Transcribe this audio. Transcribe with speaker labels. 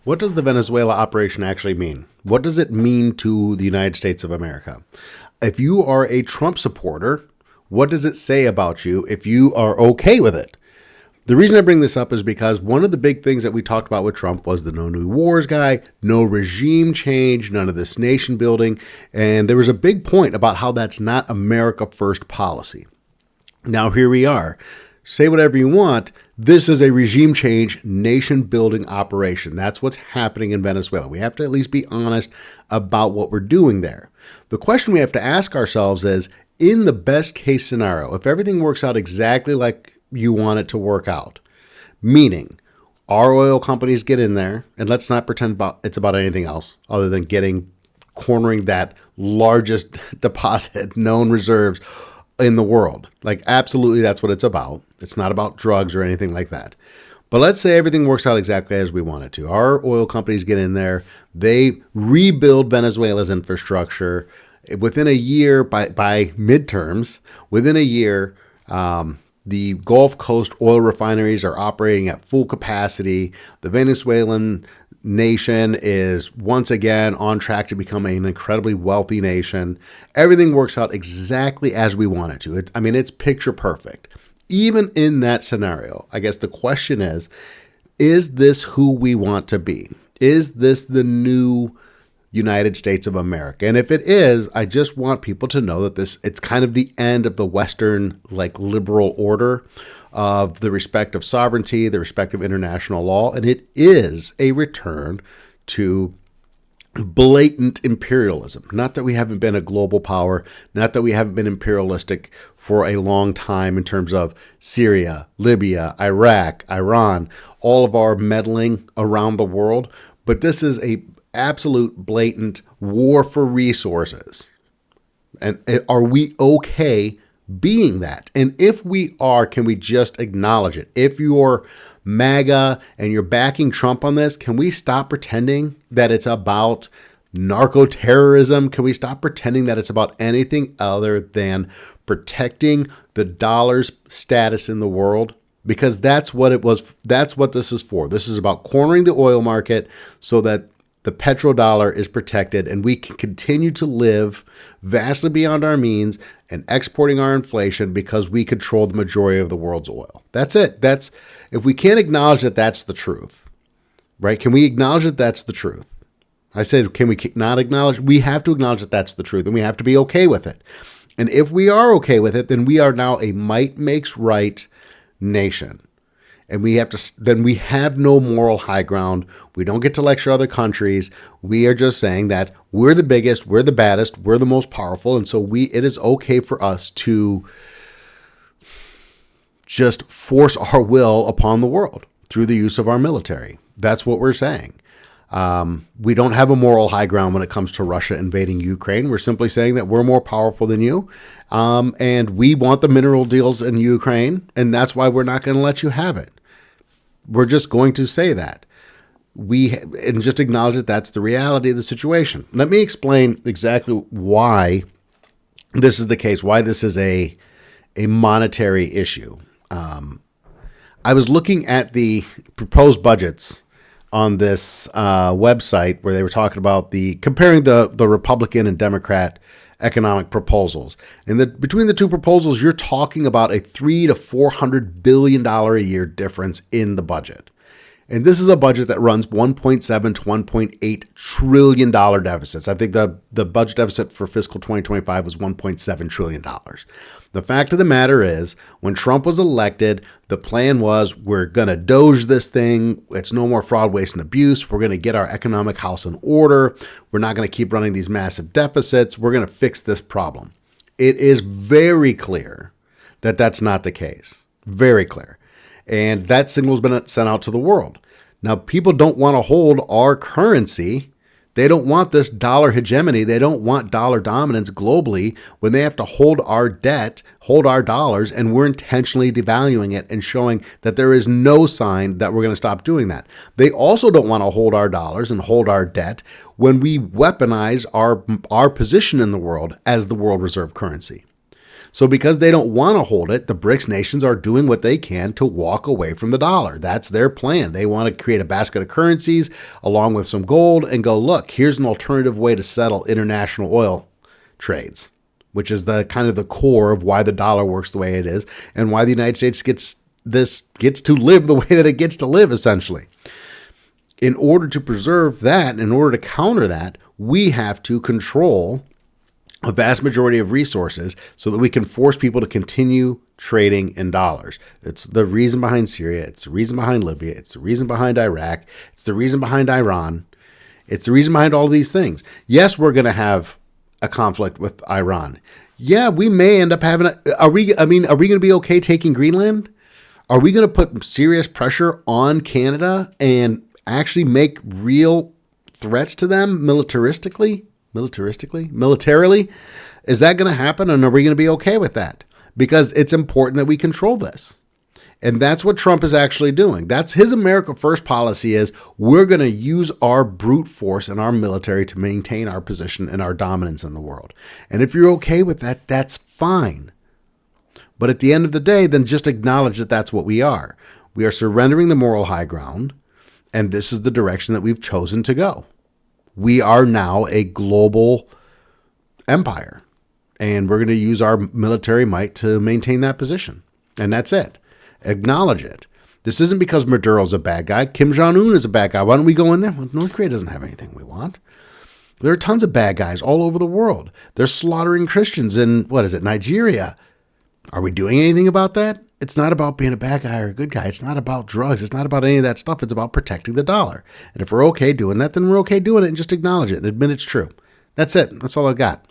Speaker 1: What does the Venezuela operation actually mean? What does it mean to the United States of America? If you are a Trump supporter, what does it say about you if you are okay with it? The reason I bring this up is because one of the big things that we talked about with Trump was the no new wars guy, no regime change, none of this nation building. And there was a big point about how that's not America first policy. Now here we are. Say whatever you want. This is a regime change, nation building operation. That's what's happening in Venezuela. We have to at least be honest about what we're doing there. The question we have to ask ourselves is, in the best case scenario, if everything works out exactly like you want it to work out, meaning our oil companies get in there, and let's not pretend it's about anything else other than cornering that largest deposit, known reserves in the world. Like, absolutely, that's what it's about. It's not about drugs or anything like that. But let's say everything works out exactly as we want it to. Our oil companies get in there. They rebuild Venezuela's infrastructure. Within a year, by midterms, within a year, the Gulf Coast oil refineries are operating at full capacity. The Venezuelan nation is once again on track to become an incredibly wealthy nation. Everything works out exactly as we want it to. It's picture perfect. Even in that scenario, I guess the question is this who we want to be? Is this the new United States of America? And if it is, I just want people to know that it's kind of the end of the Western liberal order of the respect of sovereignty, the respect of international law, and it is a return to blatant imperialism. Not that we haven't been a global power, not that we haven't been imperialistic for a long time in terms of Syria, Libya, Iraq, Iran, all of our meddling around the world, but this is a absolute blatant war for resources. And are we okay being that? And if we are, can we just acknowledge it? If you're MAGA and you're backing Trump on this, can we stop pretending that it's about narco-terrorism? Can we stop pretending that it's about anything other than protecting the dollar's status in the world? Because that's what it was. That's what this is for. This is about cornering the oil market so that the petrodollar is protected and we can continue to live vastly beyond our means and exporting our inflation because we control the majority of the world's oil. That's it. If we can't acknowledge that that's the truth, right? Can we acknowledge that that's the truth? I said, can we not acknowledge? We have to acknowledge that that's the truth and we have to be okay with it. And if we are okay with it, then we are now a might makes right nation. And we have no moral high ground. We don't get to lecture other countries. We are just saying that we're the biggest, we're the baddest, we're the most powerful. And so it is okay for us to just force our will upon the world through the use of our military. That's what we're saying. We don't have a moral high ground when it comes to Russia invading Ukraine. We're simply saying that we're more powerful than you. And we want the mineral deals in Ukraine. And that's why we're not going to let you have it. We're just going to say that. And just acknowledge that that's the reality of the situation. Let me explain exactly why this is the case, why this is a monetary issue. I was looking at the proposed budgets on this website where they were talking about comparing the Republican and Democrat economic proposals. And between the two proposals, you're talking about a $300 to $400 billion a year difference in the budget. And this is a budget that runs $1.7 to $1.8 trillion deficits. I think the budget deficit for fiscal 2025 was $1.7 trillion. The fact of the matter is, when Trump was elected, the plan was we're going to doge this thing. It's no more fraud, waste, and abuse. We're going to get our economic house in order. We're not going to keep running these massive deficits. We're going to fix this problem. It is very clear that that's not the case. Very clear. And that signal has been sent out to the world. Now, people don't want to hold our currency. They don't want this dollar hegemony. They don't want dollar dominance globally when they have to hold our debt, hold our dollars, and we're intentionally devaluing it and showing that there is no sign that we're going to stop doing that. They also don't want to hold our dollars and hold our debt when we weaponize our position in the world as the world reserve currency. So because they don't want to hold it, the BRICS nations are doing what they can to walk away from the dollar. That's their plan. They want to create a basket of currencies along with some gold and go, look, here's an alternative way to settle international oil trades, which is the kind of the core of why the dollar works the way it is and why the United States gets to live the way that it gets to live, essentially. In order to preserve that, in order to counter that, we have to control a vast majority of resources so that we can force people to continue trading in dollars. It's the reason behind Syria. It's the reason behind Libya. It's the reason behind Iraq. It's the reason behind Iran. It's the reason behind all of these things. Yes, we're going to have a conflict with Iran. Yeah, we may end up having are we going to be okay taking Greenland? Are we going to put serious pressure on Canada and actually make real threats to them militarily? Is that going to happen, and are we going to be okay with that? Because it's important that we control this. And that's what Trump is actually doing. That's his America First policy is we're going to use our brute force and our military to maintain our position and our dominance in the world. And if you're okay with that, that's fine. But at the end of the day, then just acknowledge that that's what we are. We are surrendering the moral high ground, and this is the direction that we've chosen to go. We are now a global empire, and we're going to use our military might to maintain that position. And that's it. Acknowledge it. This isn't because Maduro's a bad guy. Kim Jong-un is a bad guy. Why don't we go in there? Well, North Korea doesn't have anything we want. There are tons of bad guys all over the world. They're slaughtering Christians in, Nigeria. Are we doing anything about that? It's not about being a bad guy or a good guy. It's not about drugs. It's not about any of that stuff. It's about protecting the dollar. And if we're okay doing that, then we're okay doing it and just acknowledge it and admit it's true. That's it. That's all I got.